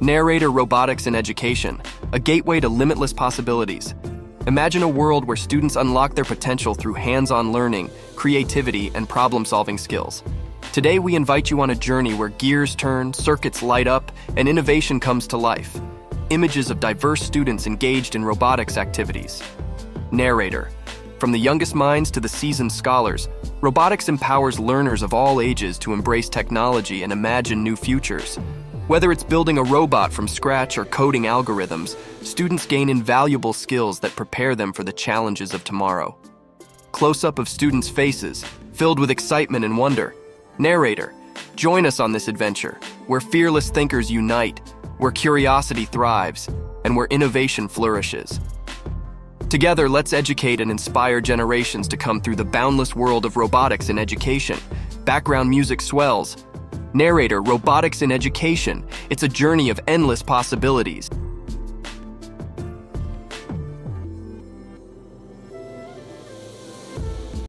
Narrator Robotics in Education, a gateway to limitless possibilities. Imagine a world where students unlock their potential through hands-on learning, creativity, and problem-solving skills. Today, we invite you on a journey where gears turn, circuits light up, and innovation comes to life. Images of diverse students engaged in robotics activities. Narrator. From the youngest minds to the seasoned scholars, robotics empowers learners of all ages to embrace technology and imagine new futures. Whether it's building a robot from scratch or coding algorithms, students gain invaluable skills that prepare them for the challenges of tomorrow. Close-up of students' faces, filled with excitement and wonder. Narrator, join us on this adventure, where fearless thinkers unite, where curiosity thrives, and where innovation flourishes. Together, let's educate and inspire generations to come through the boundless world of robotics in education. Background music swells. Narrator, Robotics in Education. It's a journey of endless possibilities.